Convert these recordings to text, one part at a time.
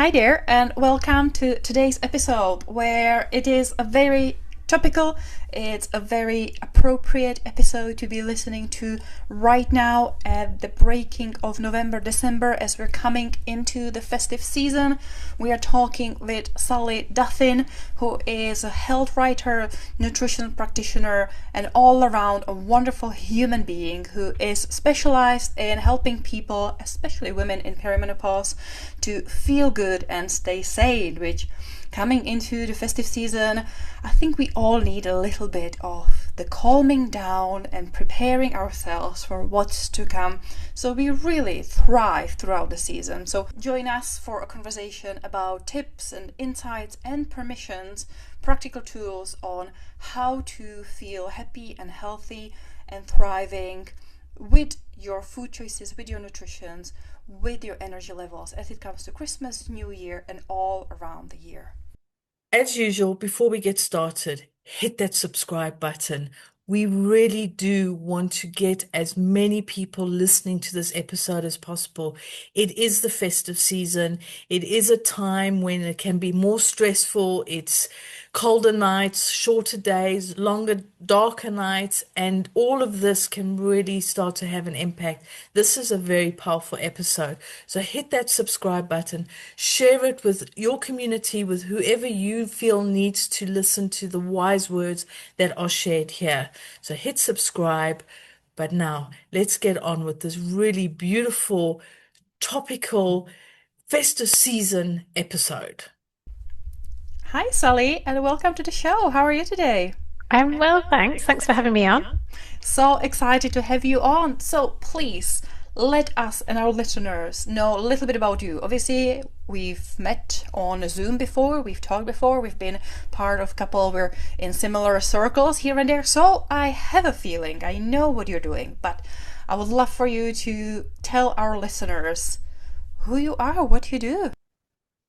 Hi there, and welcome to today's episode where it is a very topical, it's a very appropriate episode to be listening to right now at the breaking of November, December, as we're coming into the festive season. We are talking with Sally Duffin, who is a health writer, nutritional practitioner, and all around a wonderful human being who is specialized in helping people, especially women in perimenopause, to feel good and stay sane, which coming into the festive season, I think we all need a little bit of the calming down and preparing ourselves for what's to come so we really thrive throughout the season. So join us for a conversation about tips and insights and permissions, practical tools on how to feel happy and healthy and thriving with your food choices, with your nutrition, with your energy levels as it comes to Christmas, New Year, and all around the year. As usual, before we get started, hit that subscribe button. We really do want to get as many people listening to this episode as possible. It is the festive season. It is a time when it can be more stressful. It's colder nights, shorter days, longer, darker nights, and all of this can really start to have an impact. This is a very powerful episode. So hit that subscribe button, share it with your community, with whoever you feel needs to listen to the wise words that are shared here. So hit subscribe. But now let's get on with this really beautiful, topical, festive season episode. Hi, Sally, and welcome to the show. How are you today? I'm well, thanks. Thanks for having me on. So excited to have you on. So please let us and our listeners know a little bit about you. Obviously, we've met on Zoom before, we've talked before, we've been part of a couple, we're in similar circles here and there. So I have a feeling, I know what you're doing, but I would love for you to tell our listeners who you are, what you do.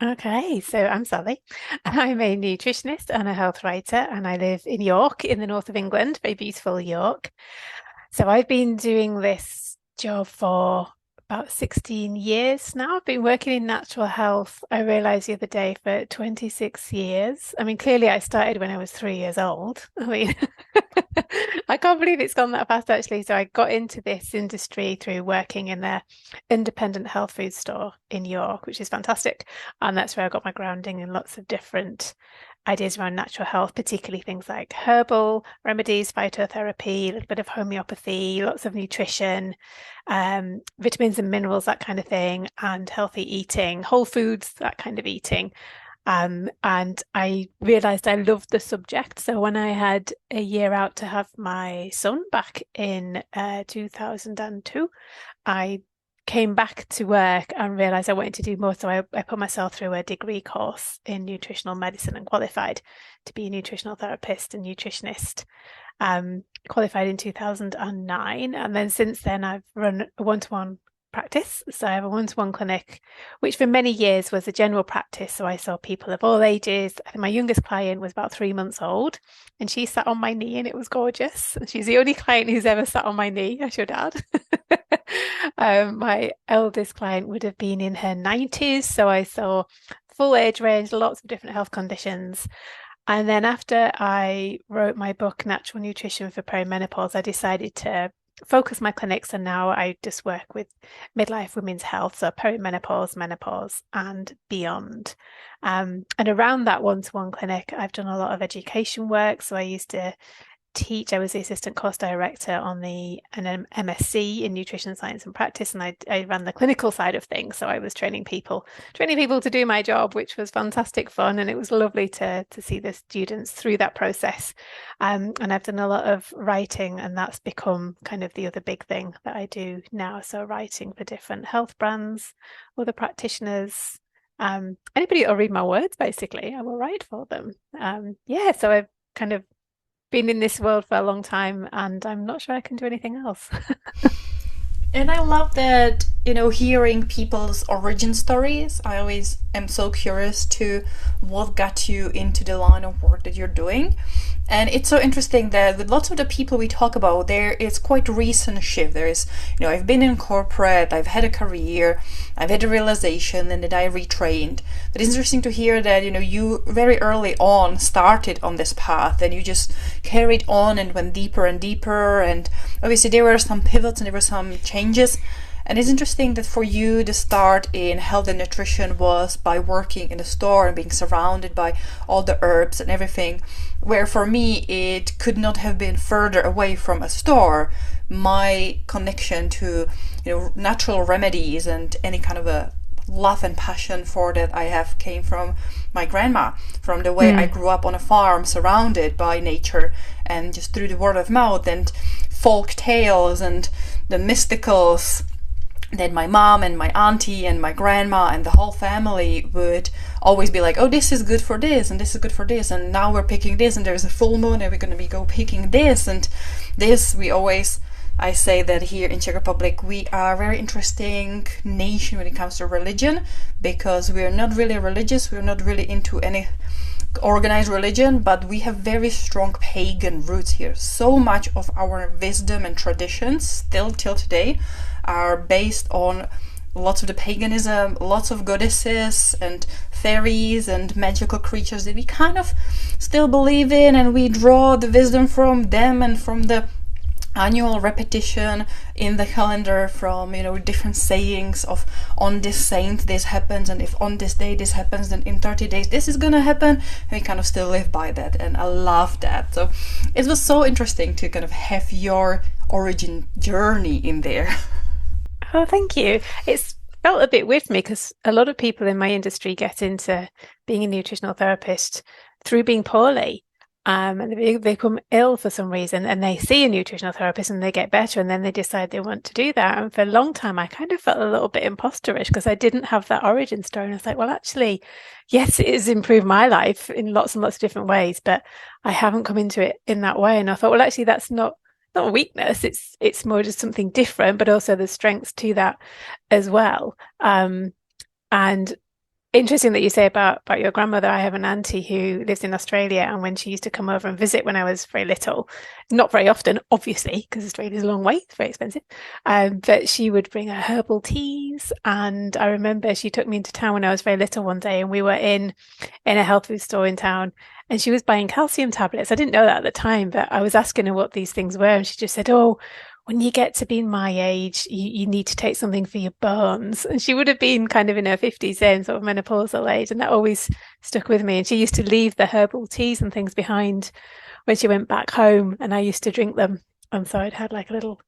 Okay, so I'm Sally. I'm a nutritionist and a health writer, and I live in York, in the north of England, very beautiful York. So I've been doing this job for about 16 years now. I've been working in natural health, I realized the other day, for 26 years. I mean, clearly I started when I was 3 years old. I mean, I can't believe it's gone that fast, actually. So I got into this industry through working in the independent health food store in York, which is fantastic. And that's where I got my grounding in lots of different ideas around natural health, particularly things like herbal remedies, phytotherapy, a little bit of homeopathy, lots of nutrition, vitamins and minerals, that kind of thing, and healthy eating, whole foods, that kind of eating. And I realized I loved the subject. So when I had a year out to have my son back in 2002, I came back to work and realized I wanted to do more. So I put myself through a degree course in nutritional medicine and qualified to be a nutritional therapist and nutritionist. Qualified in 2009. And then since then, I've run a one-to-one practice. So I have a one-to-one clinic, which for many years was a general practice. So I saw people of all ages. I think my youngest client was about 3 months old, and she sat on my knee and it was gorgeous. She's the only client who's ever sat on my knee, I should add. My eldest client would have been in her 90s. So I saw full age range, lots of different health conditions. And then after I wrote my book, Natural Nutrition for Perimenopause, I decided to focus my clinics, and now I just work with midlife women's health, so perimenopause, menopause, and beyond. And around that one-to-one clinic, I've done a lot of education work. So I used to teach. I was the assistant course director on an MSc in nutrition science and practice, and I ran the clinical side of things. So I was training people to do my job, which was fantastic fun, and it was lovely to see the students through that process. And I've done a lot of writing, and that's become kind of the other big thing that I do now. So writing for different health brands, other practitioners. Anybody that'll read my words, basically, I will write for them. Yeah, so I've kind of been in this world for a long time, and I'm not sure I can do anything else. And I love that, hearing people's origin stories. I always am so curious to what got you into the line of work that you're doing. And it's so interesting that with lots of the people we talk about, there is quite recent shift. There is, I've been in corporate, I've had a career, I've had a realization, and then I retrained. But it's interesting to hear that, you very early on started on this path and you just carried on and went deeper and deeper. And obviously there were some pivots and there were some changes. And it's interesting that for you, the start in health and nutrition was by working in a store and being surrounded by all the herbs and everything, where for me, it could not have been further away from a store. My connection to, natural remedies and any kind of a love and passion for that I have came from my grandma, from the way I grew up on a farm surrounded by nature, and just through the word of mouth and folk tales and the mysticals. Then my mom and my auntie and my grandma and the whole family would always be like, oh, this is good for this and this is good for this, and now we're picking this and there's a full moon and we're going to go picking this and this. I say that here in Czech Republic we are a very interesting nation when it comes to religion, because we're not really religious, we're not really into any organized religion, but we have very strong pagan roots here. So much of our wisdom and traditions still till today are based on lots of the paganism, lots of goddesses and fairies and magical creatures that we kind of still believe in, and we draw the wisdom from them and from the annual repetition in the calendar, from different sayings of on this saint this happens, and if on this day this happens, then in 30 days this is gonna happen, and we kind of still live by that, and I love that. So it was so interesting to kind of have your origin journey in there. Oh, thank you. It's felt a bit weird for me because a lot of people in my industry get into being a nutritional therapist through being poorly. And they become ill for some reason, and they see a nutritional therapist and they get better, and then they decide they want to do that. And for a long time, I kind of felt a little bit imposterish because I didn't have that origin story. And I was like, well, actually, yes, it has improved my life in lots and lots of different ways, but I haven't come into it in that way. And I thought, well, actually, that's not a weakness. It's more just something different, but also there's strengths to that as well. And interesting that you say about your grandmother. I have an auntie who lives in Australia, and when she used to come over and visit when I was very little, not very often, obviously, because Australia's a long way, it's very expensive, but she would bring her herbal teas. And I remember she took me into town when I was very little one day, and we were in a health food store in town, and she was buying calcium tablets. I didn't know that at the time, but I was asking her what these things were, and she just said, oh, when you get to be my age, you need to take something for your bones. And she would have been kind of in her 50s then, sort of menopausal age. And that always stuck with me. And she used to leave the herbal teas and things behind when she went back home, and I used to drink them. And so I'd had like a little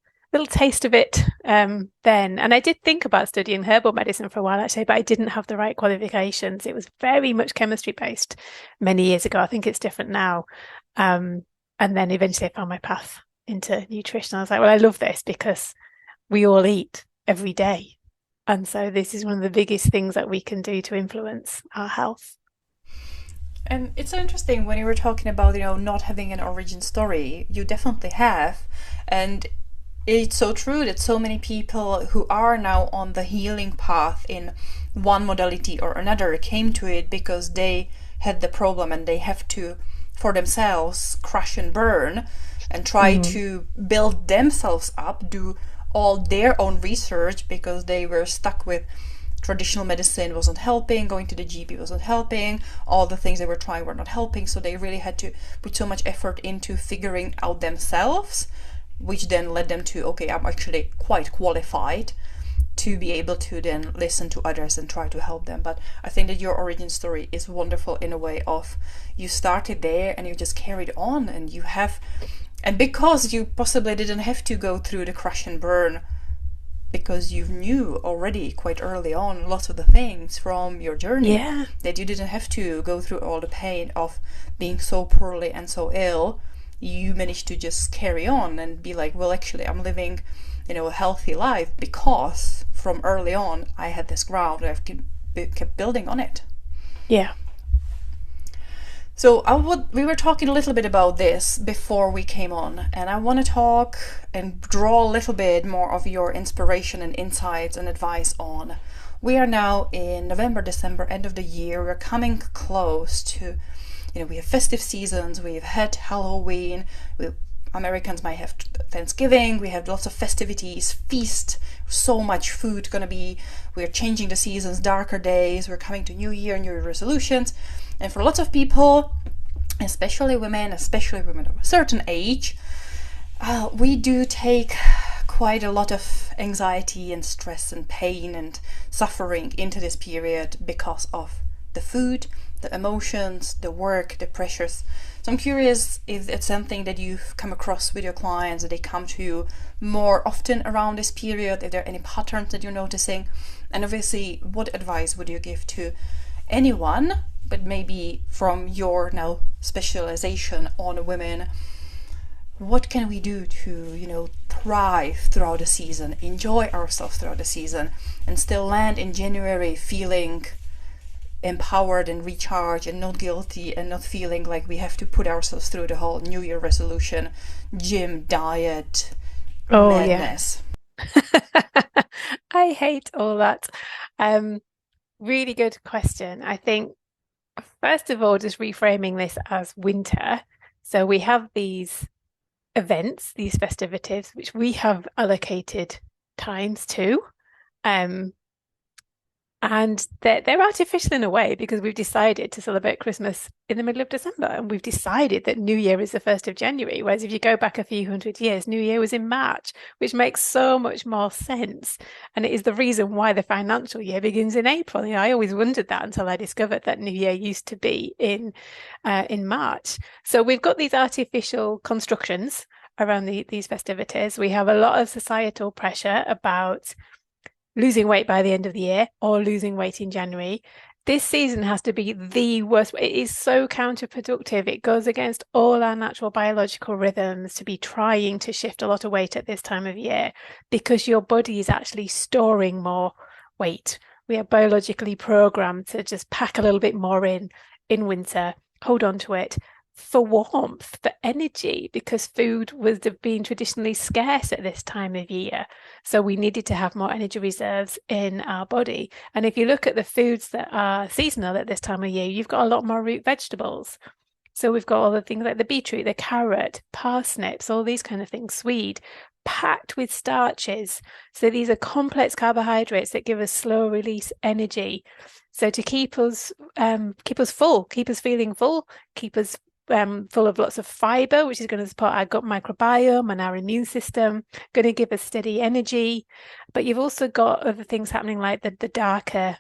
taste of it then. And I did think about studying herbal medicine for a while, actually, but I didn't have the right qualifications. It was very much chemistry based many years ago. I think it's different now. And then eventually I found my path into nutrition. I was like, well, I love this because we all eat every day. And so this is one of the biggest things that we can do to influence our health. And it's so interesting when you were talking about, not having an origin story. You definitely have. And it's so true that so many people who are now on the healing path in one modality or another came to it because they had the problem and they have to, for themselves, crash and burn and try to build themselves up, do all their own research, because they were stuck with traditional medicine wasn't helping, going to the GP wasn't helping, all the things they were trying were not helping, so they really had to put so much effort into figuring out themselves, which then led them to, okay, I'm actually quite qualified to be able to then listen to others and try to help them. But I think that your origin story is wonderful in a way of you started there and you just carried on, and you have, and because you possibly didn't have to go through the crash and burn, because you knew already quite early on lots of the things from your journey, that you didn't have to go through all the pain of being so poorly and so ill, you managed to just carry on and be like, well, actually, I'm living, a healthy life because from early on I had this ground and I've kept building on it. Yeah. So we were talking a little bit about this before we came on, and I want to talk and draw a little bit more of your inspiration and insights and advice on. We are now in November, December, end of the year. We're coming close to, we have festive seasons. We've had Halloween. Americans might have Thanksgiving. We have lots of festivities, feast, so much food gonna be. We're changing the seasons, darker days. We're coming to New Year, New Year resolutions. And for lots of people, especially women of a certain age, we do take quite a lot of anxiety and stress and pain and suffering into this period because of the food, the emotions, the work, the pressures. So I'm curious if it's something that you've come across with your clients, that they come to you more often around this period, if there are any patterns that you're noticing. And obviously, what advice would you give to anyone, but maybe from your now specialization on women? What can we do to, thrive throughout the season, enjoy ourselves throughout the season, and still land in January feeling empowered and recharged and not guilty and not feeling like we have to put ourselves through the whole New Year resolution, gym, diet, madness? Yeah. I hate all that. Really good question. I think, first of all, just reframing this as winter. So we have these events, these festivities, which we have allocated times to. And they're artificial in a way because we've decided to celebrate Christmas in the middle of December, and we've decided that New Year is the 1st of January. Whereas if you go back a few hundred years, New Year was in March, which makes so much more sense. And it is the reason why the financial year begins in April. I always wondered that until I discovered that New Year used to be in March. So we've got these artificial constructions around these festivities. We have a lot of societal pressure about losing weight by the end of the year or losing weight in January. This season has to be the worst. It is so counterproductive. It goes against all our natural biological rhythms to be trying to shift a lot of weight at this time of year because your body is actually storing more weight. We are biologically programmed to just pack a little bit more in winter, hold on to it for warmth, for energy, because food was being traditionally scarce at this time of year. So we needed to have more energy reserves in our body. And if you look at the foods that are seasonal at this time of year, you've got a lot more root vegetables. So we've got all the things like the beetroot, the carrot, parsnips, all these kind of things, swede, packed with starches. So these are complex carbohydrates that give us slow release energy. So to keep us full, keep us feeling full, keep us full of lots of fiber, which is going to support our gut microbiome and our immune system, going to give us steady energy. But you've also got other things happening like the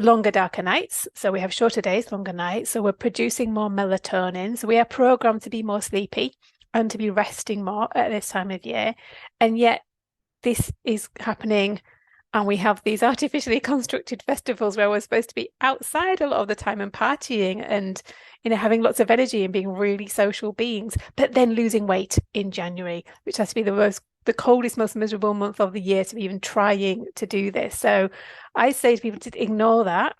longer, darker nights. So we have shorter days, longer nights. So we're producing more melatonin. So we are programmed to be more sleepy and to be resting more at this time of year. And yet this is happening. And we have these artificially constructed festivals where we're supposed to be outside a lot of the time and partying and, having lots of energy and being really social beings, but then losing weight in January, which has to be the coldest, most miserable month of the year to be even trying to do this. So I say to people to ignore that.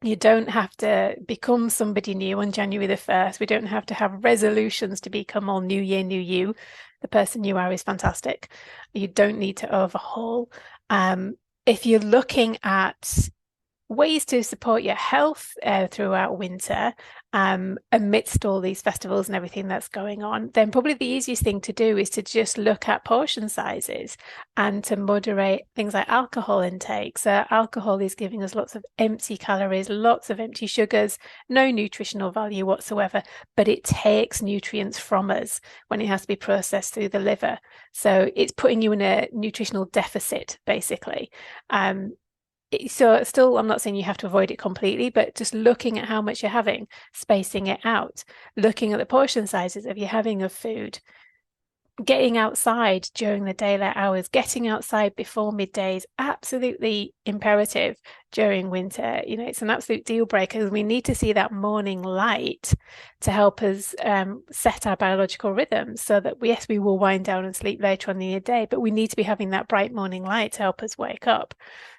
You don't have to become somebody new on January the 1st. We don't have to have resolutions to become all new year, new you. The person you are is fantastic. You don't need to overhaul. If you're looking at ways to support your health throughout winter, amidst all these festivals and everything that's going on, then probably the easiest thing to do is to just look at portion sizes and to moderate things like alcohol intake. So alcohol is giving us lots of empty calories, lots of empty sugars, no nutritional value whatsoever, but it takes nutrients from us when it has to be processed through the liver. So it's putting you in a nutritional deficit, basically. So still, I'm not saying you have to avoid it completely, but just looking at how much you're having, spacing it out, looking at the portion sizes of you're having of food, getting outside during the daylight hours, getting outside before midday is absolutely imperative during winter. It's an absolute deal breaker. We need to see that morning light to help us set our biological rhythms so that, yes, we will wind down and sleep later on in the day, but we need to be having that bright morning light to help us wake up.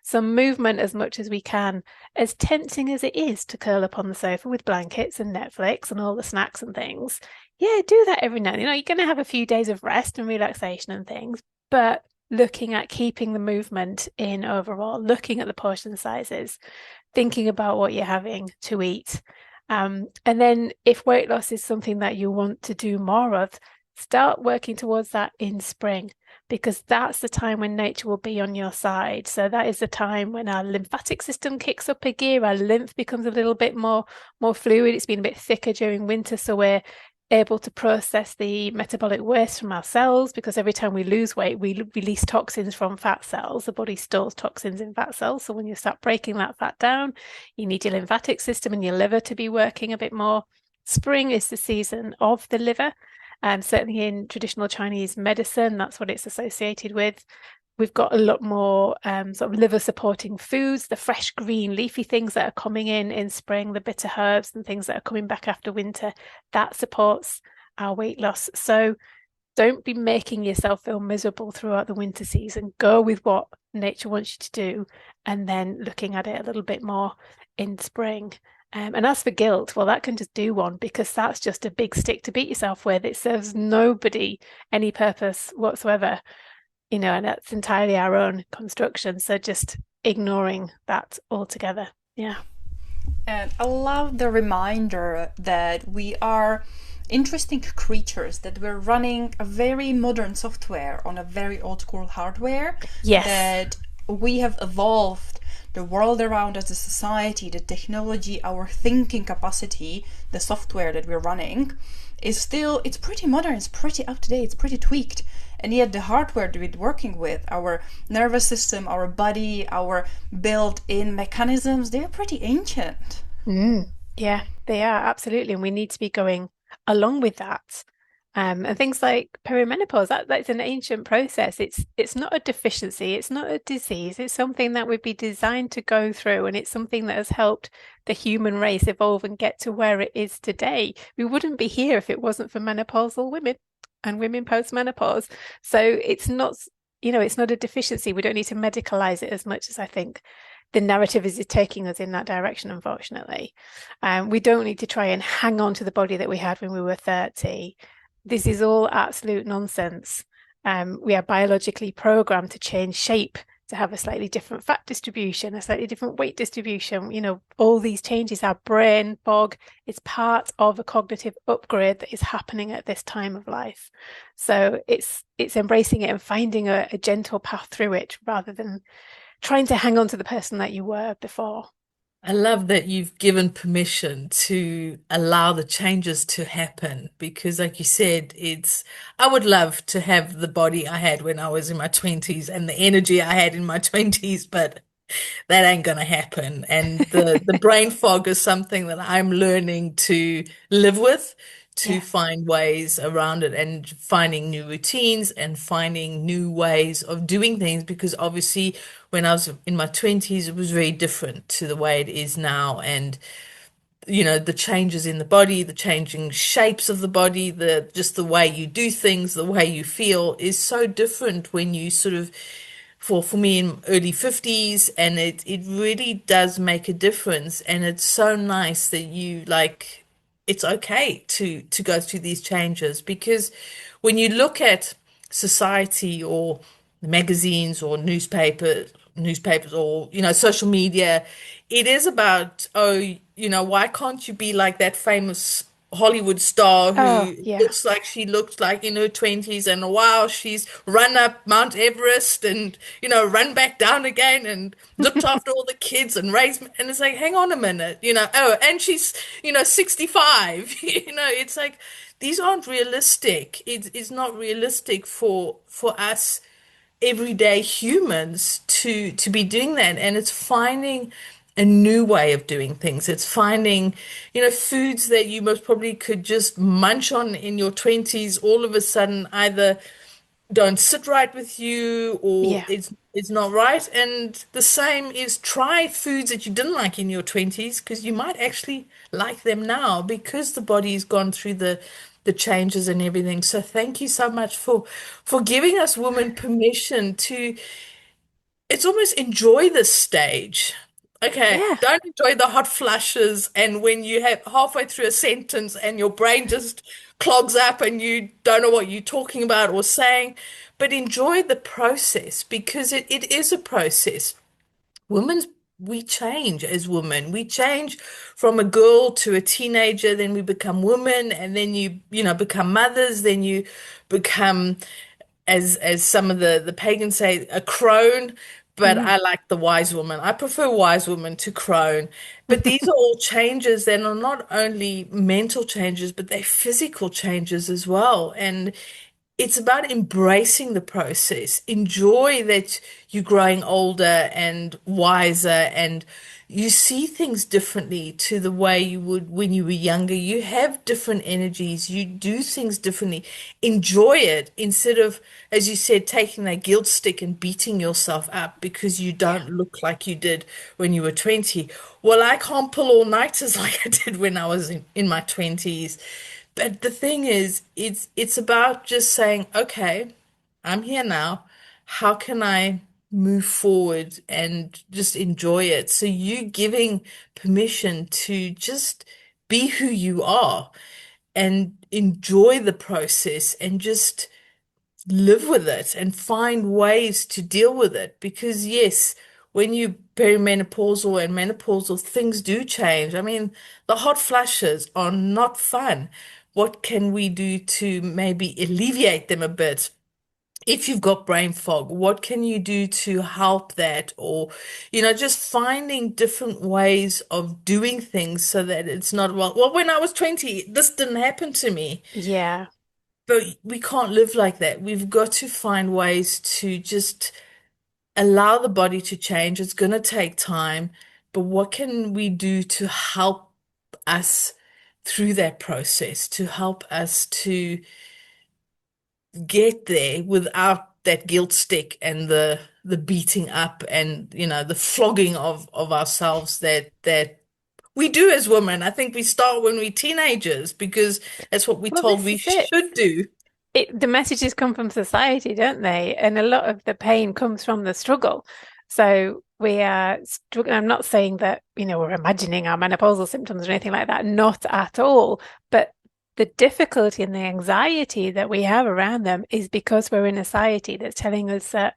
Some movement as much as we can, as tempting as it is to curl up on the sofa with blankets and Netflix and all the snacks and things. Yeah, do that every now and then. You're going to have a few days of rest and relaxation and things, but looking at keeping the movement in overall, looking at the portion sizes, thinking about what you're having to eat. And then if weight loss is something that you want to do more of, start working towards that in spring, because that's the time when nature will be on your side. So that is the time when our lymphatic system kicks up a gear, our lymph becomes a little bit more fluid. It's been a bit thicker during winter, so we're able to process the metabolic waste from our cells, because every time we lose weight, we release toxins from fat cells. The body stores toxins in fat cells. So when you start breaking that fat down, you need your lymphatic system and your liver to be working a bit more. Spring is the season of the liver. And certainly in traditional Chinese medicine, that's what it's associated with. We've got a lot more sort of liver supporting foods, the fresh green leafy things that are coming in spring, the bitter herbs and things that are coming back after winter, that supports our weight loss. So don't be making yourself feel miserable throughout the winter season. Go with what nature wants you to do, and then looking at it a little bit more in spring. And as for guilt, well, that can just do one, because that's just a big stick to beat yourself with. It serves nobody any purpose whatsoever. And that's entirely our own construction. So just ignoring that altogether. Yeah. And I love the reminder that we are interesting creatures, that we're running a very modern software on a very old school hardware. Yes. That we have evolved the world around us, the society, the technology, our thinking capacity, the software that we're running is still, it's pretty modern, it's pretty up to date, it's pretty tweaked. And yet the hardware that we're working with, our nervous system, our body, our built-in mechanisms, they're pretty ancient. Yeah, they are, absolutely. And we need to be going along with that. And things like perimenopause, that's an ancient process. It's not a deficiency, it's not a disease, it's something that would be designed to go through, and it's something that has helped the human race evolve and get to where it is today. We wouldn't be here if it wasn't for menopausal women and women post-menopause. So it's not, it's not a deficiency. We don't need to medicalize it as much as I think the narrative is taking us in that direction, unfortunately. We don't need to try and hang on to the body that we had when we were 30. This is all absolute nonsense. We are biologically programmed to change shape, to have a slightly different fat distribution, a slightly different weight distribution. All these changes, our brain fog, is part of a cognitive upgrade that is happening at this time of life. So it's embracing it and finding a gentle path through it, rather than trying to hang on to the person that you were before. I love that you've given permission to allow the changes to happen because, like you said, I would love to have the body I had when I was in my 20s and the energy I had in my 20s, but that ain't gonna happen. And the brain fog is something that I'm learning to live with, to Yeah. find ways around it and finding new routines and finding new ways of doing things because obviously when I was in my 20s it was very different to the way it is now. And the changes in the body, the changing shapes of the body, the just the way you do things, the way you feel is so different when you sort of for me in early 50s, and it really does make a difference. And it's so nice that you like it's okay to go through these changes because when you look at society or the magazines or newspapers or social media, it is about, oh, why can't you be like that famous Hollywood star Oh, who yeah. looks like she looked like in her 20s, and wow, she's run up Mount Everest and run back down again and looked after all the kids and raised, and it's like, hang on a minute, oh, and she's 65. It's like these aren't realistic. It's not realistic for us everyday humans to be doing that. And it's finding a new way of doing things. It's finding, foods that you most probably could just munch on in your 20s, all of a sudden either don't sit right with you or Yeah. it's not right. And the same is try foods that you didn't like in your 20s because you might actually like them now because the body's gone through the changes and everything. So thank you so much for giving us women permission to it's almost enjoy this stage. Okay, Yeah. don't enjoy the hot flushes and when you have halfway through a sentence and your brain just clogs up and you don't know what you're talking about or saying, but enjoy the process because it is a process. Women's we change as women. We change from a girl to a teenager, then we become women, and then you become mothers, then you become as some of the pagans say, a crone, but Mm. I like the wise woman. I prefer wise woman to crone. But these are all changes that are not only mental changes, but they're physical changes as well. And it's about embracing the process. Enjoy that you're growing older and wiser and you see things differently to the way you would when you were younger. You have different energies. You do things differently. Enjoy it instead of, as you said, taking that guilt stick and beating yourself up because you Yeah. don't look like you did when you were 20. Well, I can't pull all-nighters like I did when I was in my 20s. But the thing is, it's about just saying, okay, I'm here now. How can I move forward and just enjoy it? So you giving permission to just be who you are and enjoy the process and just live with it and find ways to deal with it. Because yes, when you perimenopausal and menopausal, things do change. I mean, the hot flashes are not fun. What can we do to maybe alleviate them a bit? If you've got brain fog, what can you do to help that? Or, just finding different ways of doing things so that it's not, well, when I was 20, this didn't happen to me. Yeah. But we can't live like that. We've got to find ways to just allow the body to change. It's going to take time, but what can we do to help us through that process, to help us to get there without that guilt stick and the beating up and the flogging of ourselves that we do as women. I think we start when we're teenagers because that's what we're Well, told this we is it. should do. The messages come from society, don't they? And a lot of the pain comes from the struggle. So we are struggling. I'm not saying that, we're imagining our menopausal symptoms or anything like that, not at all. But the difficulty and the anxiety that we have around them is because we're in a society that's telling us that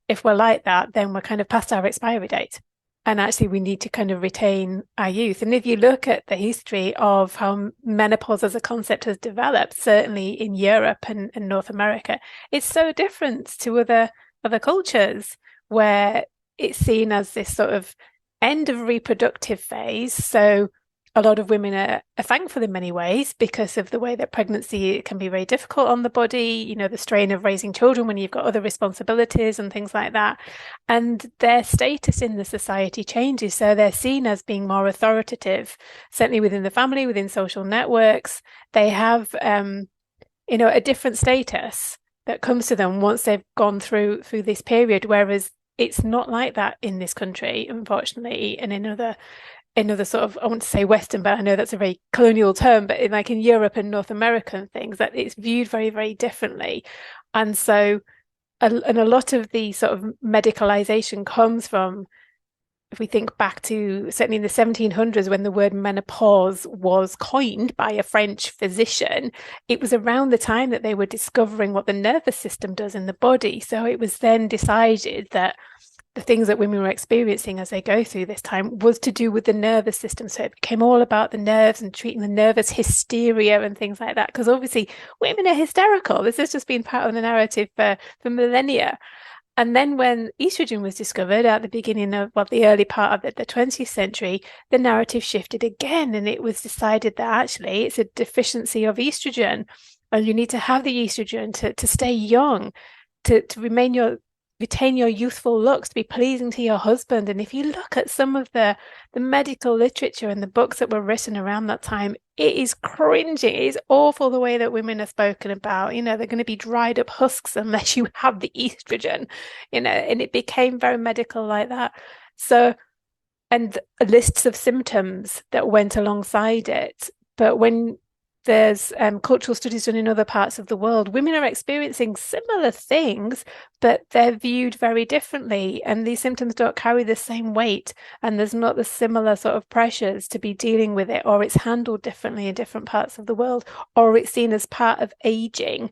if we're like that, then we're kind of past our expiry date. And actually, we need to kind of retain our youth. And if you look at the history of how menopause as a concept has developed, certainly in Europe and North America, it's so different to other cultures where it's seen as this sort of end of reproductive phase. So a lot of women are thankful in many ways because of the way that pregnancy can be very difficult on the body, the strain of raising children when you've got other responsibilities and things like that. And their status in the society changes. So they're seen as being more authoritative, certainly within the family, within social networks. They have, a different status that comes to them once they've gone through this period, whereas it's not like that in this country, unfortunately, and in other sort of, I want to say Western, but I know that's a very colonial term, but in Europe and North American things, that it's viewed very, very differently. And so, and a lot of the sort of medicalization comes from, if we think back to certainly in the 1700s when the word menopause was coined by a French physician, it was around the time that they were discovering what the nervous system does in the body. So it was then decided that the things that women were experiencing as they go through this time was to do with the nervous system. So it became all about the nerves and treating the nervous hysteria and things like that. Because obviously women are hysterical. This has just been part of the narrative for millennia. And then when estrogen was discovered at the beginning of, the early part of the 20th century, the narrative shifted again. And it was decided that actually it's a deficiency of estrogen. And you need to have the estrogen to stay young, to remain retain your youthful looks, to be pleasing to your husband. And if you look at some of the medical literature and the books that were written around that time, it is cringing. It is awful the way that women are spoken about. You know, they're going to be dried up husks unless you have the estrogen, you know, and it became very medical like that. So, and lists of symptoms that went alongside it. But when there's cultural studies done in other parts of the world, women are experiencing similar things, but they're viewed very differently. And these symptoms don't carry the same weight. And there's not the similar sort of pressures to be dealing with it, or it's handled differently in different parts of the world, or it's seen as part of aging.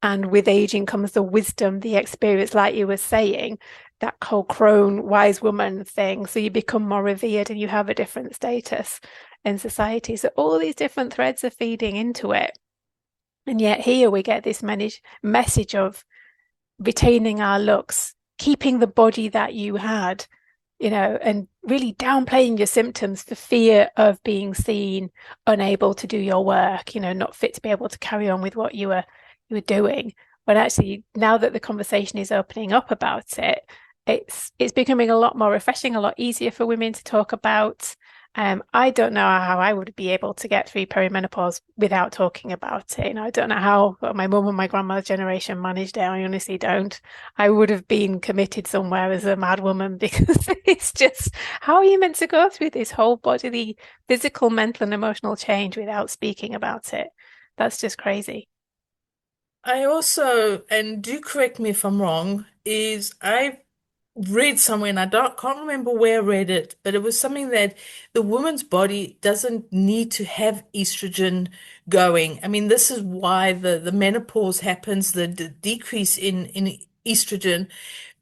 And with aging comes the wisdom, the experience, like you were saying, that whole crone, wise woman thing. So you become more revered and you have a different status in society. So all these different threads are feeding into it. And yet here we get this message of retaining our looks, keeping the body that you had, you know, and really downplaying your symptoms for fear of being seen unable to do your work, you know, not fit to be able to carry on with what you were doing. When actually, now that the conversation is opening up about it, it's becoming a lot more refreshing, a lot easier for women to talk about. I don't know how I would be able to get through perimenopause without talking about it. You know, I don't know how my mum and my grandma's generation managed it. I honestly don't. I would have been committed somewhere as a mad woman because it's just, how are you meant to go through this whole bodily, physical, mental, and emotional change without speaking about it? That's just crazy. I also, and do correct me if I'm wrong, is I read somewhere, and I don't can't remember where I read it, but it was something that the woman's body doesn't need to have estrogen going. I mean, this is why the menopause happens, the decrease in estrogen,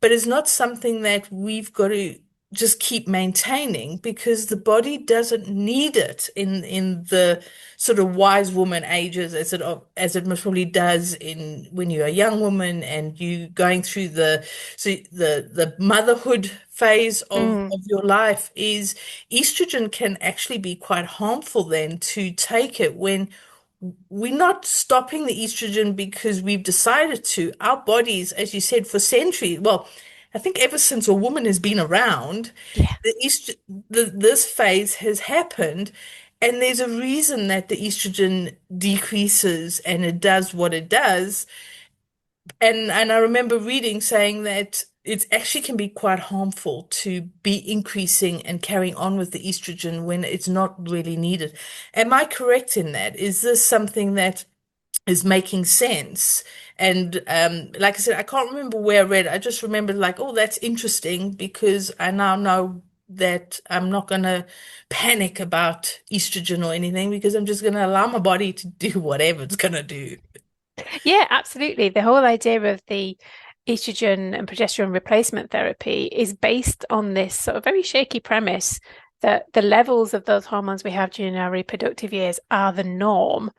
but it's not something that we've got to just keep maintaining because the body doesn't need it in the sort of wise woman ages as it most probably does in when you're a young woman and you going through the motherhood phase Mm, of your life is estrogen can actually be quite harmful then to take it when we're not stopping the estrogen because we've decided to. Our bodies, as you said, for centuries, well, I think ever since a woman has been around, yeah. this phase has happened, and there's a reason that the estrogen decreases and it does what it does. And I remember reading saying that it actually can be quite harmful to be increasing and carrying on with the estrogen when it's not really needed. Am I correct in that? Is this something that is making sense? And like I said, I can't remember where I read it. I just remembered like, oh, that's interesting because I now know that I'm not going to panic about estrogen or anything because I'm just going to allow my body to do whatever it's going to do. Yeah, absolutely. The whole idea of the estrogen and progesterone replacement therapy is based on this sort of very shaky premise that the levels of those hormones we have during our reproductive years are the norm,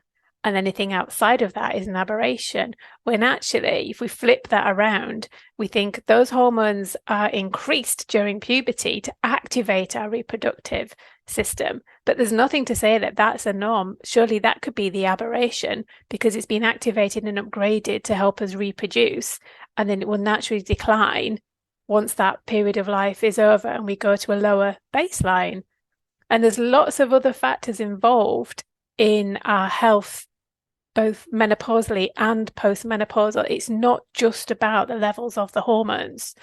and anything outside of that is an aberration. When actually, if we flip that around, we think those hormones are increased during puberty to activate our reproductive system. But there's nothing to say that that's a norm. Surely that could be the aberration because it's been activated and upgraded to help us reproduce. And then it will naturally decline once that period of life is over and we go to a lower baseline. And there's lots of other factors involved in our health, both menopausally and postmenopausal. It's not just about the levels of the hormones.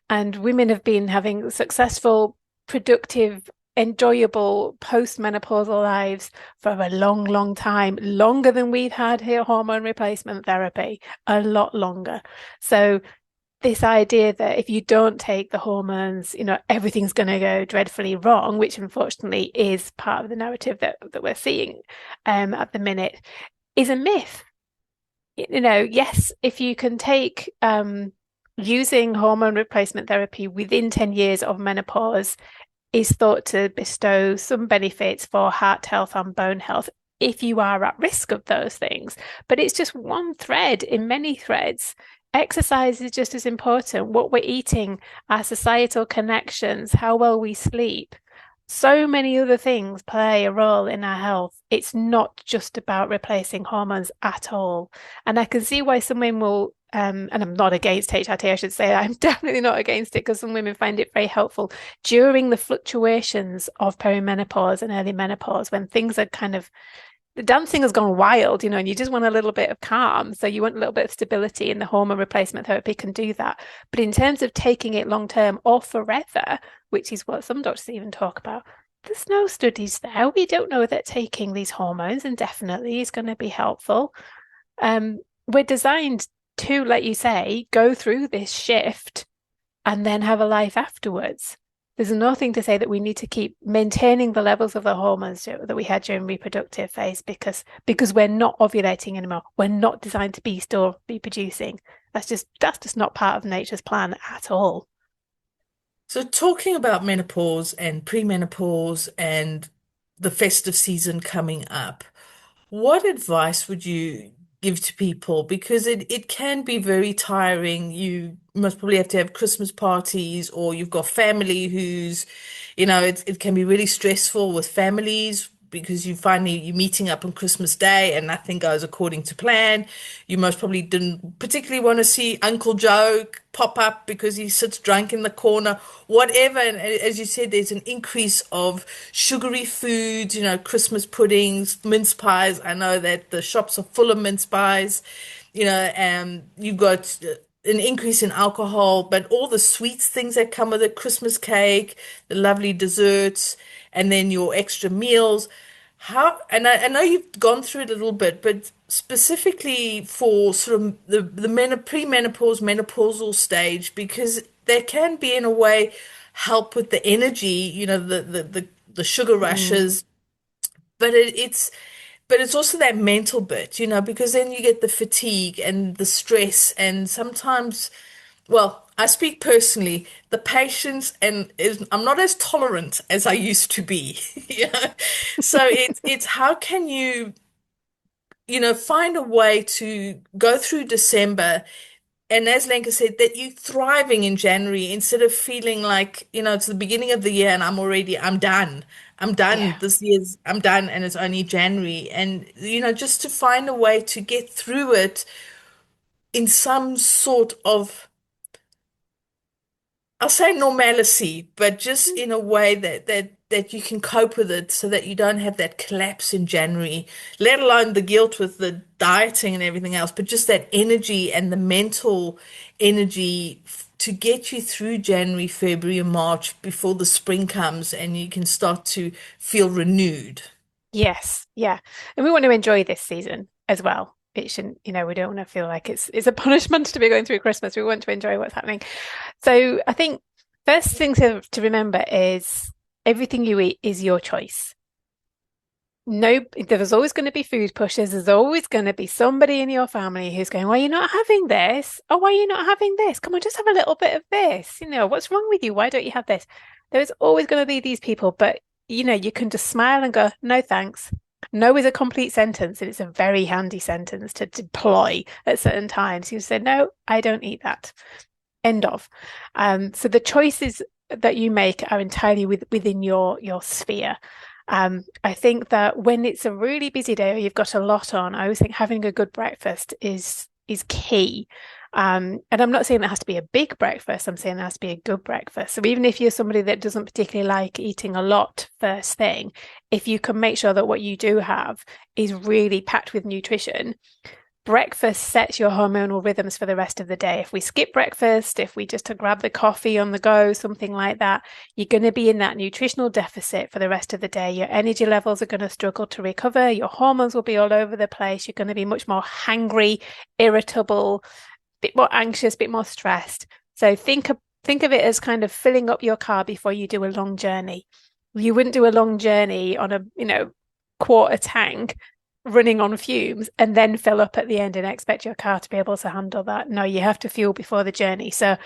And women have been having successful, productive, enjoyable postmenopausal lives for a long, long time, longer than we've had here hormone replacement therapy, a lot longer. So this idea that if you don't take the hormones, you know, everything's going to go dreadfully wrong, which unfortunately is part of the narrative that we're seeing at the minute, is a myth. You know, yes, if you can take using hormone replacement therapy within 10 years of menopause is thought to bestow some benefits for heart health and bone health if you are at risk of those things. But it's just one thread in many threads. Exercise is just as important. What we're eating, our societal connections, how well we sleep. So many other things play a role in our health. It's not just about replacing hormones at all. And I can see why some women will and I'm not against HRT, I should say. I'm definitely not against it because some women find it very helpful during the fluctuations of perimenopause and early menopause when things are kind of the dancing has gone wild, and you just want a little bit of calm. So you want a little bit of stability, and the hormone replacement therapy can do that. But in terms of taking it long term or forever, which is what some doctors even talk about, there's no studies there. We don't know that taking these hormones indefinitely is going to be helpful. We're designed to, like you say, go through this shift and then have a life afterwards. There's nothing to say that we need to keep maintaining the levels of the hormones that we had during reproductive phase because we're not ovulating anymore. We're not designed to be still reproducing. That's just not part of nature's plan at all. So talking about menopause and premenopause and the festive season coming up, what advice would you give to people? Because it can be very tiring. You most probably have to have Christmas parties, or you've got family who's, it can be really stressful with families because you're meeting up on Christmas Day and nothing goes according to plan. You most probably didn't particularly want to see Uncle Joe pop up because he sits drunk in the corner, whatever. And as you said, there's an increase of sugary foods, Christmas puddings, mince pies. I know that the shops are full of mince pies, and you've got an increase in alcohol, but all the sweets things that come with it, Christmas cake, the lovely desserts, and then your extra meals. And I know you've gone through it a little bit, but specifically for sort of the premenopause, menopausal stage, because there can be, in a way, help with the energy, the sugar Mm. rushes, but it's also that mental bit, because then you get the fatigue and the stress, and sometimes, well, I speak personally, the patience I'm not as tolerant as I used to be. Yeah. So it's how can you, find a way to go through December, and as Lenka said, that you're thriving in January instead of feeling like, it's the beginning of the year and I'm done. I'm done. Yeah. I'm done and it's only January. And, just to find a way to get through it in some sort of, I'll say normalcy, but just in a way that you can cope with it so that you don't have that collapse in January, let alone the guilt with the dieting and everything else, but just that energy and the mental energy to get you through January, February, and March before the spring comes and you can start to feel renewed. Yes, yeah. And we want to enjoy this season as well. It shouldn't, we don't want to feel like it's a punishment to be going through Christmas. We want to enjoy what's happening. So I think first thing to remember is everything you eat is your choice. No, there's always going to be food pushers. There's always going to be somebody in your family who's going, why are you not having this? Oh, why are you not having this? Come on, just have a little bit of this. What's wrong with you? Why don't you have this? There's always going to be these people, but you can just smile and go, no, thanks. No is a complete sentence, and it's a very handy sentence to deploy at certain times. You say, no, I don't eat that. End of. So the choices that you make are entirely within your sphere. I think that when it's a really busy day or you've got a lot on, I always think having a good breakfast is key. And I'm not saying that has to be a big breakfast. I'm saying it has to be a good breakfast. So even if you're somebody that doesn't particularly like eating a lot first thing, if you can make sure that what you do have is really packed with nutrition, breakfast sets your hormonal rhythms for the rest of the day. If we skip breakfast, if we just grab the coffee on the go, something like that, you're going to be in that nutritional deficit for the rest of the day. Your energy levels are going to struggle to recover. Your hormones will be all over the place. You're going to be much more hangry, irritable, a bit more anxious, a bit more stressed. So think of it as kind of filling up your car before you do a long journey. You wouldn't do a long journey on a, quarter tank running on fumes and then fill up at the end and expect your car to be able to handle that. No, you have to fuel before the journey. So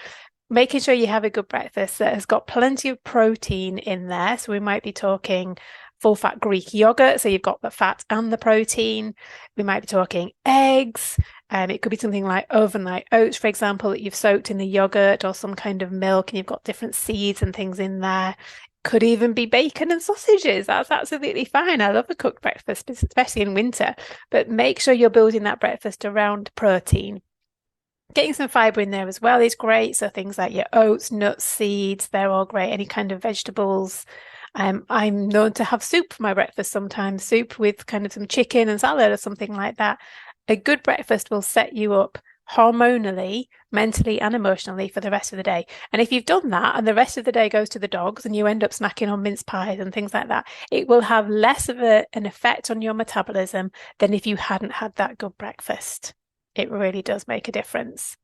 making sure you have a good breakfast that has got plenty of protein in there. So we might be talking full fat Greek yogurt. So you've got the fat and the protein. We might be talking eggs. It could be something like overnight oats, for example, that you've soaked in the yogurt or some kind of milk, and you've got different seeds and things in there. Could even be bacon and sausages. That's absolutely fine. I love a cooked breakfast, especially in winter. But make sure you're building that breakfast around protein. Getting some fiber in there as well is great. So things like your oats, nuts, seeds, they're all great. Any kind of vegetables. I'm known to have soup for my breakfast sometimes, soup with kind of some chicken and salad or something like that. A good breakfast will set you up hormonally, mentally, and emotionally for the rest of the day. And if you've done that and the rest of the day goes to the dogs and you end up snacking on mince pies and things like that, it will have less of an effect on your metabolism than if you hadn't had that good breakfast. It really does make a difference.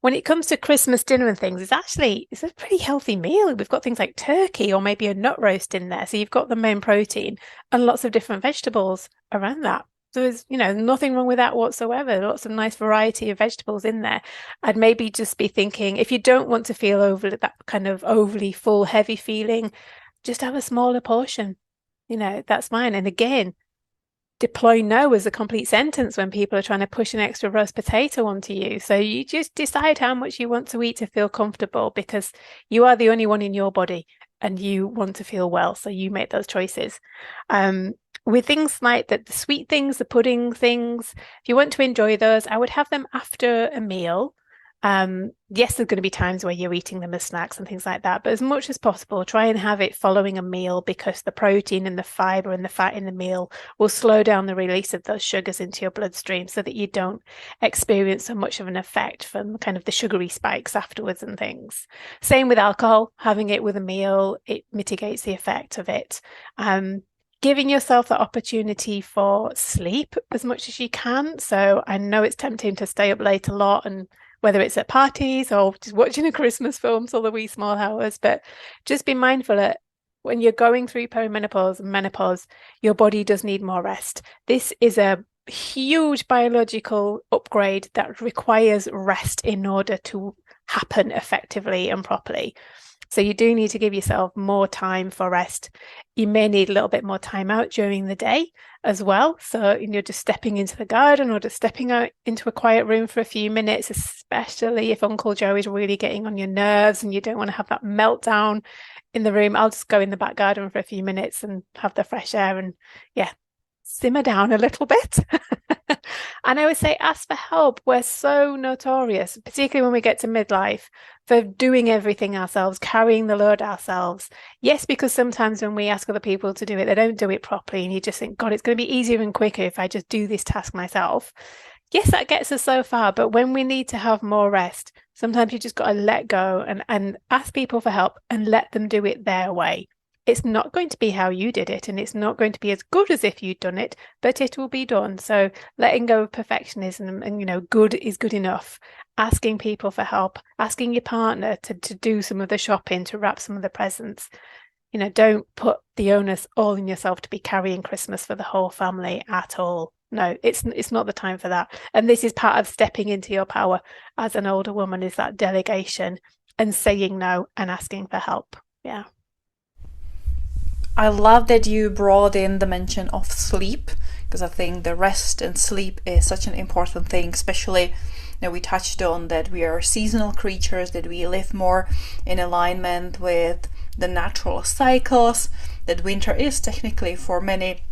When it comes to Christmas dinner and things, it's a pretty healthy meal. We've got things like turkey or maybe a nut roast in there. So you've got the main protein and lots of different vegetables around that. So there's, nothing wrong with that whatsoever. Lots of nice variety of vegetables in there. I'd maybe just be thinking, if you don't want to feel that kind of overly full, heavy feeling, just have a smaller portion. That's fine. And again, deploy no as a complete sentence when people are trying to push an extra roast potato onto you. So you just decide how much you want to eat to feel comfortable, because you are the only one in your body and you want to feel well. So you make those choices. With things like the sweet things, the pudding things, if you want to enjoy those, I would have them after a meal. Yes, there's going to be times where you're eating them as snacks and things like that, but as much as possible, try and have it following a meal, because the protein and the fiber and the fat in the meal will slow down the release of those sugars into your bloodstream so that you don't experience so much of an effect from kind of the sugary spikes afterwards and things. Same with alcohol, having it with a meal, it mitigates the effect of it. Giving yourself the opportunity for sleep as much as you can. So I know it's tempting to stay up late a lot, and whether it's at parties or just watching a Christmas film till the wee small hours, but just be mindful that when you're going through perimenopause and menopause, your body does need more rest. This is a huge biological upgrade that requires rest in order to happen effectively and properly. So you do need to give yourself more time for rest. You may need a little bit more time out during the day as well. So you're just stepping into the garden or just stepping out into a quiet room for a few minutes, especially if Uncle Joe is really getting on your nerves and you don't want to have that meltdown in the room. I'll just go in the back garden for a few minutes and have the fresh air and simmer down a little bit. And I would say ask for help. We're so notorious, particularly when we get to midlife, for doing everything ourselves, carrying the load ourselves. Yes, because sometimes when we ask other people to do it, they don't do it properly. And you just think, God, it's going to be easier and quicker if I just do this task myself. Yes, that gets us so far. But when we need to have more rest, sometimes you just got to let go and ask people for help and let them do it their way. It's not going to be how you did it, and it's not going to be as good as if you'd done it, but it will be done. So letting go of perfectionism and, good is good enough. Asking people for help, asking your partner to do some of the shopping, to wrap some of the presents. Don't put the onus all on yourself to be carrying Christmas for the whole family at all. No, it's not the time for that. And this is part of stepping into your power as an older woman, is that delegation and saying no and asking for help. Yeah. I love that you brought in the mention of sleep, because I think the rest and sleep is such an important thing, especially we touched on that we are seasonal creatures, that we live more in alignment with the natural cycles, that winter is technically for many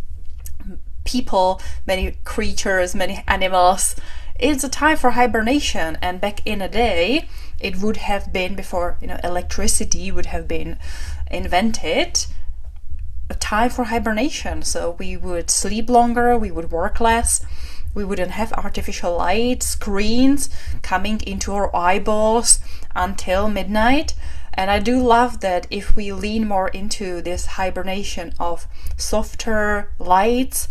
people, many creatures, many animals, it's a time for hibernation. And back in a day, it would have been before electricity would have been invented, a time for hibernation. So we would sleep longer, we would work less, we wouldn't have artificial light, screens coming into our eyeballs until midnight. And I do love that if we lean more into this hibernation of softer lights,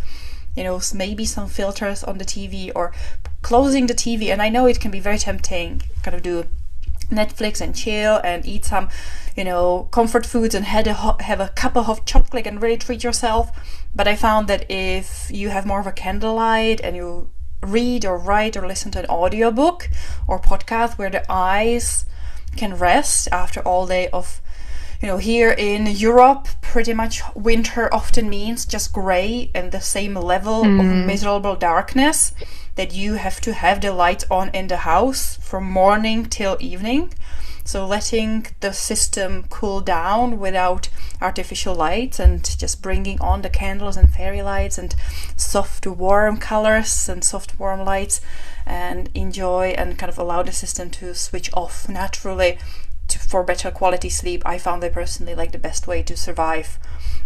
maybe some filters on the TV or closing the TV. And I know it can be very tempting, kind of do Netflix and chill and eat some comfort foods and have a cup of hot chocolate and really treat yourself. But I found that if you have more of a candlelight and you read or write or listen to an audiobook or podcast where the eyes can rest after all day of here in Europe, pretty much winter often means just gray and the same level of miserable darkness, that you have to have the lights on in the house from morning till evening. So letting the system cool down without artificial lights and just bringing on the candles and fairy lights and soft warm colors and soft warm lights, and enjoy and kind of allow the system to switch off naturally for better quality sleep. I found that personally like the best way to survive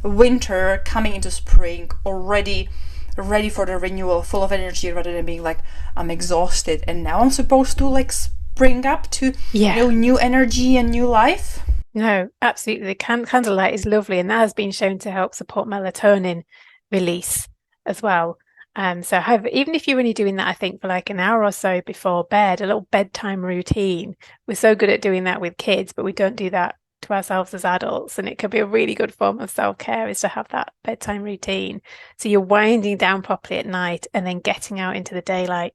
winter, coming into spring already ready for the renewal, full of energy, rather than being like, I'm exhausted and now I'm supposed to like spring up to new energy and new life. No, absolutely. The candlelight is lovely, and that has been shown to help support melatonin release as well. So even if you're only doing that, I think for like an hour or so before bed, a little bedtime routine. We're so good at doing that with kids, but we don't do that to ourselves as adults. And it could be a really good form of self-care, is to have that bedtime routine. So you're winding down properly at night and then getting out into the daylight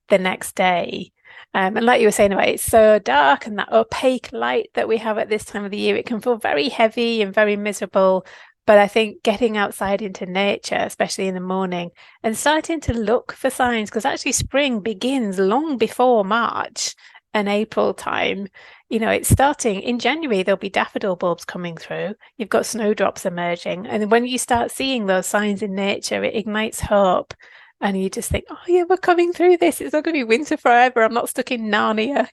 the next day. And like you were saying about it's so dark, and that opaque light that we have at this time of the year, it can feel very heavy and very miserable. But I think getting outside into nature, especially in the morning, and starting to look for signs, because actually spring begins long before March and April time. It's starting in January, there'll be daffodil bulbs coming through. You've got snowdrops emerging. And when you start seeing those signs in nature, it ignites hope. And you just think, oh yeah, we're coming through this. It's not going to be winter forever. I'm not stuck in Narnia.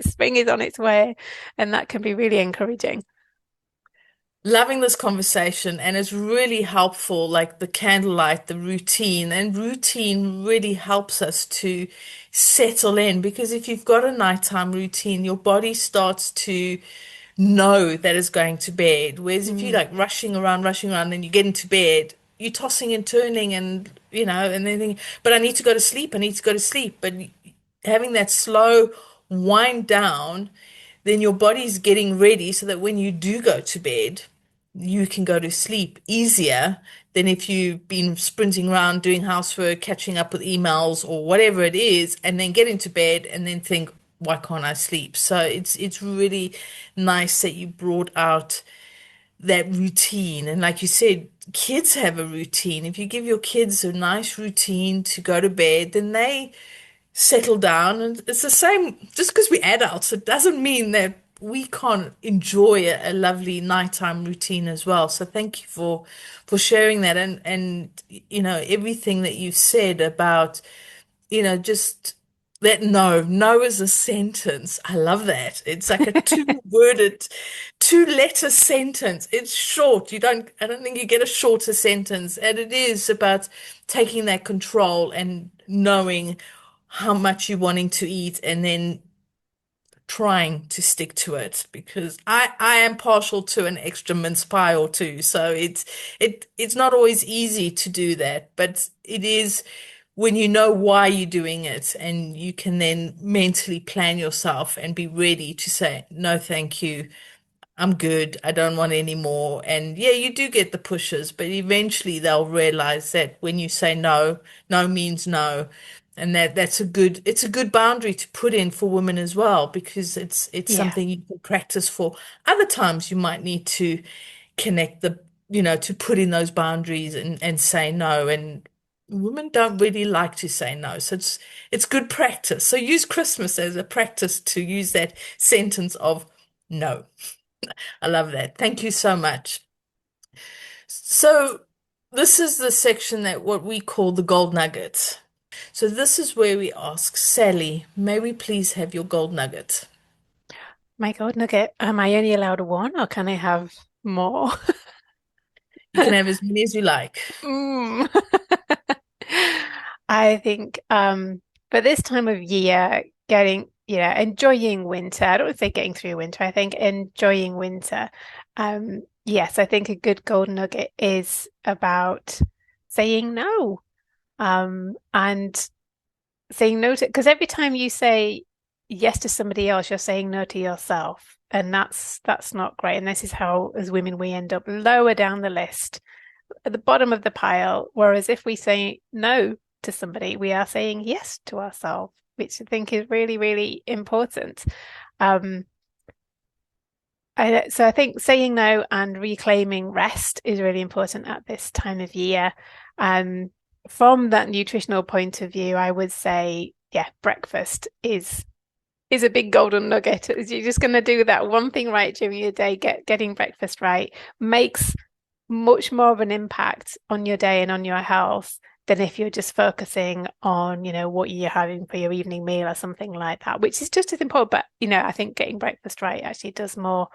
Spring is on its way. And that can be really encouraging. Loving this conversation, and it's really helpful, like the candlelight, the routine, and routine really helps us to settle in, because if you've got a nighttime routine, your body starts to know that it's going to bed. Whereas if you're like rushing around, and you get into bed, you're tossing and turning, and and then thinking, but I need to go to sleep, I need to go to sleep. But having that slow wind down, then your body's getting ready so that when you do go to bed, you can go to sleep easier than if you've been sprinting around doing housework, catching up with emails or whatever it is, and then get into bed and then think, why can't I sleep? So it's really nice that you brought out that routine. And like you said, kids have a routine. If you give your kids a nice routine to go to bed, then they settle down. And it's the same, just because we're adults, it doesn't mean that we can't enjoy a lovely nighttime routine as well. So thank you for sharing that, and everything that you've said about just that no is a sentence. I love that. It's like a two-worded, two-letter sentence. It's short. I don't think you get a shorter sentence. And it is about taking that control and knowing how much you're wanting to eat, and then trying to stick to it, because I am partial to an extra mince pie or two. So it's not always easy to do that, but it is when you know why you're doing it, and you can then mentally plan yourself and be ready to say, no, thank you. I'm good. I don't want any more. And yeah, you do get the pushes, but eventually they'll realize that when you say no, no means no. And it's a good boundary to put in for women as well, because it's Yeah. something you can practice for. Other times you might need to connect to put in those boundaries and say no. And women don't really like to say no. So it's good practice. So use Christmas as a practice to use that sentence of no. I love that. Thank you so much. So this is the section that what we call the gold nugget. So this is where we ask, Sally, may we please have your gold nugget? My God, Nugget, am I only allowed one, or can I have more? You can have as many as you like. Mm. I think for this time of year, enjoying winter. I don't want to say getting through winter, I think enjoying winter. Yes, I think a good golden nugget is about saying no. And saying no to, because every time you say yes to somebody else, you're saying no to yourself. And that's not great. And this is how, as women, we end up lower down the list at the bottom of the pile. Whereas if we say no to somebody, we are saying yes to ourselves, which I think is really, really important. Um, so I think saying no and reclaiming rest is really important at this time of year. From that nutritional point of view, I would say, yeah, breakfast is is a big golden nugget. You're just going to do that one thing right during your day, getting breakfast right makes much more of an impact on your day and on your health than if you're just focusing on, what you're having for your evening meal or something like that, which is just as important. But, I think getting breakfast right actually does more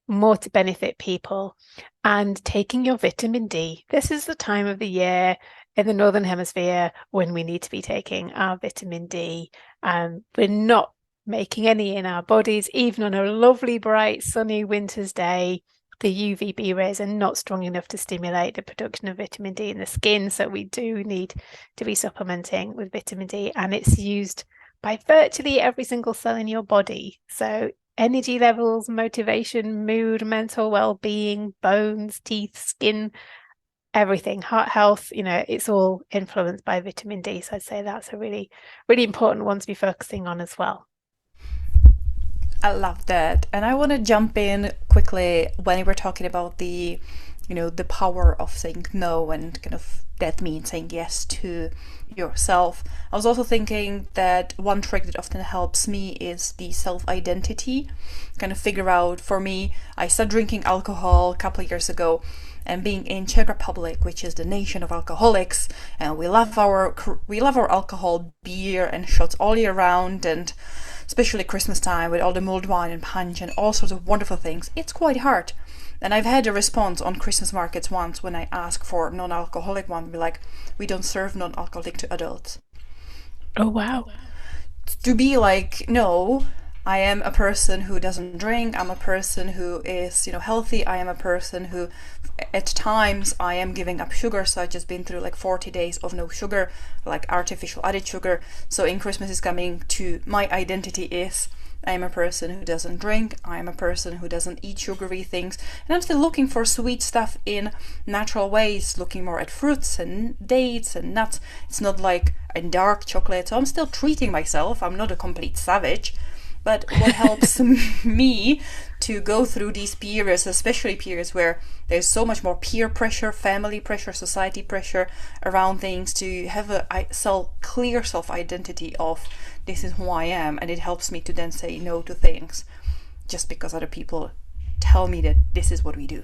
to benefit people. And taking your vitamin D. This is the time of the year in the Northern Hemisphere when we need to be taking our vitamin D. We're not making any in our bodies, even on a lovely, bright, sunny winter's day. The UVB rays are not strong enough to stimulate the production of vitamin D in the skin. So we do need to be supplementing with vitamin D, and it's used by virtually every single cell in your body. So energy levels, motivation, mood, mental well-being, bones, teeth, skin, everything, heart health, it's all influenced by vitamin D. So I'd say that's a really, really important one to be focusing on as well. I love that. And I want to jump in quickly when we were talking about the power of saying no, and kind of that means saying yes to yourself. I was also thinking that one trick that often helps me is the self-identity. Kind of figure out, for me, I started drinking alcohol a couple of years ago, and being in Czech Republic, which is the nation of alcoholics, and we love our alcohol, beer and shots all year round, and especially Christmas time with all the mulled wine and punch and all sorts of wonderful things, it's quite hard. And I've had a response on Christmas markets once when I ask for non-alcoholic one, be like, we don't serve non-alcoholic to adults. Oh, wow. To be like, no, I am a person who doesn't drink. I'm a person who is, healthy. I am a person who, at times, I am giving up sugar. So I've just been through like 40 days of no sugar, like artificial added sugar. So in Christmas is coming to my identity is I am a person who doesn't drink. I am a person who doesn't eat sugary things. And I'm still looking for sweet stuff in natural ways, looking more at fruits and dates and nuts. It's not like a dark chocolate. So I'm still treating myself. I'm not a complete savage. But what helps me to go through these periods, especially periods where there's so much more peer pressure, family pressure, society pressure around things, to have a clear self-identity of this is who I am, and it helps me to then say no to things just because other people tell me that this is what we do.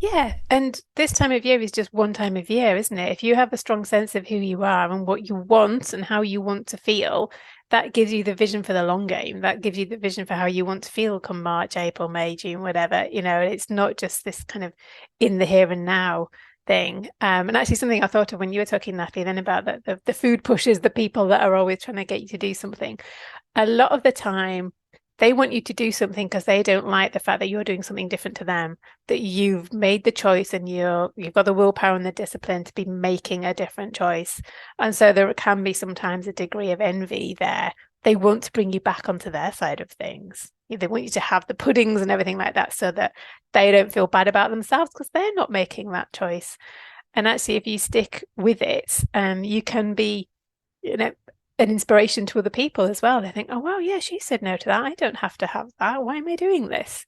Yeah, and this time of year is just one time of year, isn't it? If you have a strong sense of who you are and what you want and how you want to feel, that gives you the vision for the long game. That gives you the vision for how you want to feel come March, April, May, June, whatever. It's not just this kind of in the here and now thing. And actually something I thought of when you were talking, Natalie, then about the food pushes, the people that are always trying to get you to do something. A lot of the time, they want you to do something because they don't like the fact that you're doing something different to them, that you've made the choice and you've got the willpower and the discipline to be making a different choice. And so there can be sometimes a degree of envy there. They want to bring you back onto their side of things. They want you to have the puddings and everything like that so that they don't feel bad about themselves because they're not making that choice. And actually, if you stick with it, you can be, an inspiration to other people as well. They think, oh, wow, yeah, she said no to that. I don't have to have that. Why am I doing this?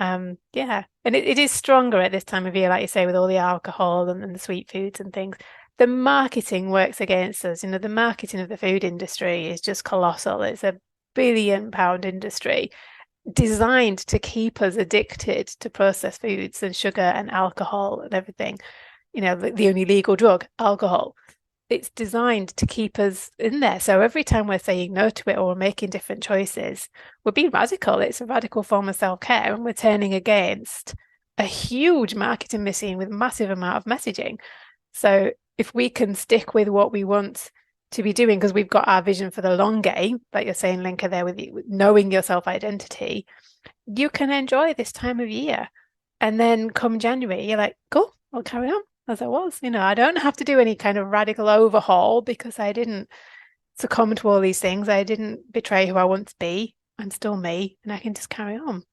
Yeah. And it is stronger at this time of year, like you say, with all the alcohol and the sweet foods and things. The marketing works against us. The marketing of the food industry is just colossal. It's a £1 billion industry designed to keep us addicted to processed foods and sugar and alcohol and everything. The only legal drug, alcohol. It's designed to keep us in there. So every time we're saying no to it or we're making different choices, we're being radical. It's a radical form of self-care, and we're turning against a huge marketing machine with massive amount of messaging. So if we can stick with what we want to be doing, because we've got our vision for the long game, like you're saying, Lenka, there with knowing your self-identity, you can enjoy this time of year. And then come January, you're like, cool, I'll carry on as I was. I don't have to do any kind of radical overhaul because I didn't succumb to all these things. I didn't betray who I want to be. I'm still me, and I can just carry on.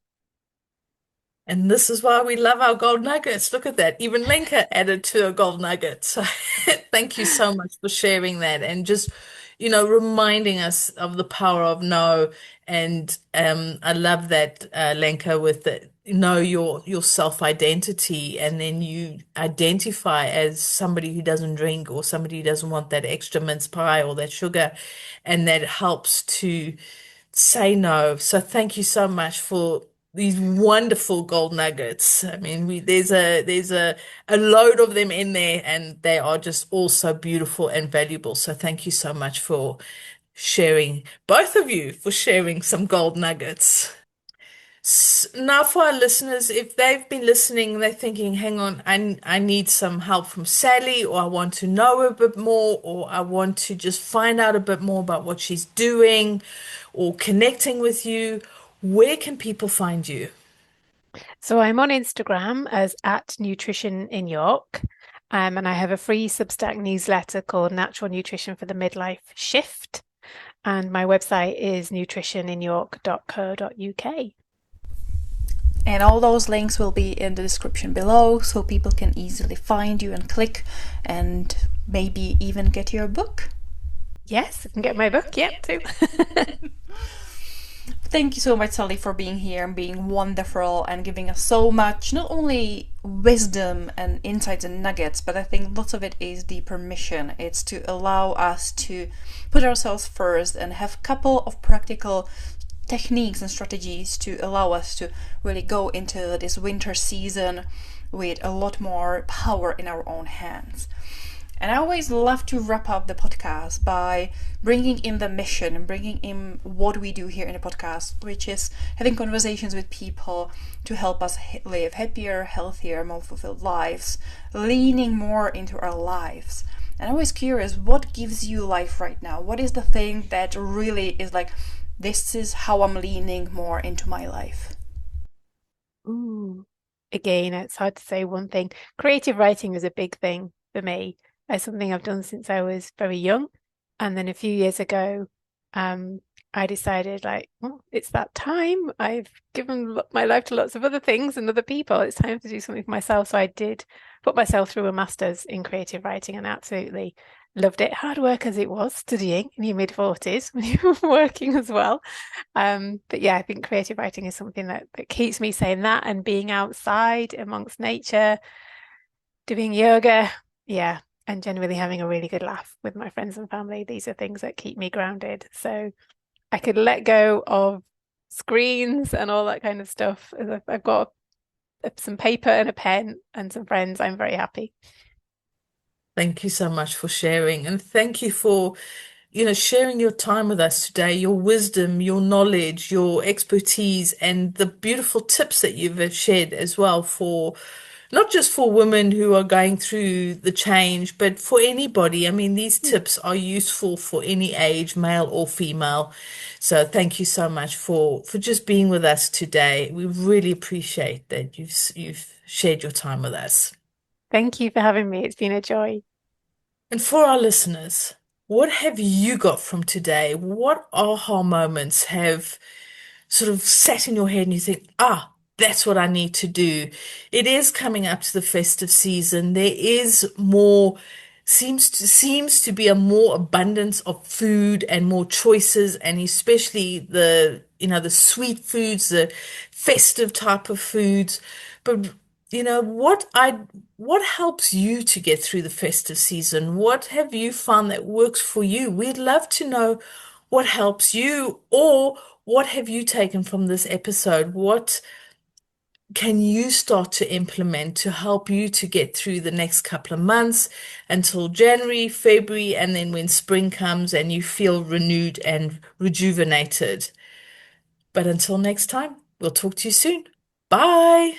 And this is why we love our gold nuggets. Look at that. Even Lenka added to a gold nugget. So thank you so much for sharing that and just, reminding us of the power of no. And I love that, Lenka, with know your self-identity, and then you identify as somebody who doesn't drink or somebody who doesn't want that extra mince pie or that sugar, and that helps to say no. So thank you so much for these wonderful gold nuggets. I mean, there's a load of them in there, and they are just all so beautiful and valuable. So thank you so much for sharing, both of you, for sharing some gold nuggets. Now, for our listeners, if they've been listening, they're thinking, hang on, I need some help from Sally, or I want to know a bit more, or I want to just find out a bit more about what she's doing, or connecting with you, where can people find you? So I'm on Instagram as at Nutrition in York. And I have a free Substack newsletter called Natural Nutrition for the Midlife Shift. And my website is nutritioninyork.co.uk. And all those links will be in the description below so people can easily find you and click and maybe even get your book. Yes, I can get my book, yeah, too. Thank you so much, Sally, for being here and being wonderful and giving us so much, not only wisdom and insights and nuggets, but I think lots of it is the permission. It's to allow us to put ourselves first and have a couple of practical techniques and strategies to allow us to really go into this winter season with a lot more power in our own hands. And I always love to wrap up the podcast by bringing in the mission and bringing in what we do here in the podcast, which is having conversations with people to help us live happier, healthier, more fulfilled lives, leaning more into our lives. And I'm always curious, what gives you life right now? What is the thing that really is like, this is how I'm leaning more into my life? Ooh. Again, it's hard to say one thing. Creative writing is a big thing for me. It's something I've done since I was very young. And then a few years ago, I decided it's that time. I've given my life to lots of other things and other people. It's time to do something for myself. So I did put myself through a master's in creative writing and absolutely loved it. Hard work as it was, studying in your mid-40s when you're working as well. But yeah, I think creative writing is something that keeps me saying that, and being outside amongst nature, doing yoga. Yeah. And generally having a really good laugh with my friends and family. These are things that keep me grounded. So I could let go of screens and all that kind of stuff. I've got some paper and a pen and some friends. I'm very happy. Thank you so much for sharing, and thank you for sharing your time with us today, your wisdom, your knowledge, your expertise, and the beautiful tips that you've shared as well, for not just for women who are going through the change, but for anybody. I mean, these tips are useful for any age, male or female. So thank you so much for just being with us today. We really appreciate that you've shared your time with us. Thank you for having me. It's been a joy. And for our listeners, what have you got from today? What aha moments have sort of sat in your head and you think, that's what I need to do? It is coming up to the festive season. There is more, seems to be a more abundance of food and more choices, and especially the sweet foods, the festive type of foods. But what helps you to get through the festive season? What have you found that works for you? We'd love to know what helps you, or what have you taken from this episode? What can you start to implement to help you to get through the next couple of months until January, February, and then when spring comes and you feel renewed and rejuvenated? But until next time, we'll talk to you soon. Bye.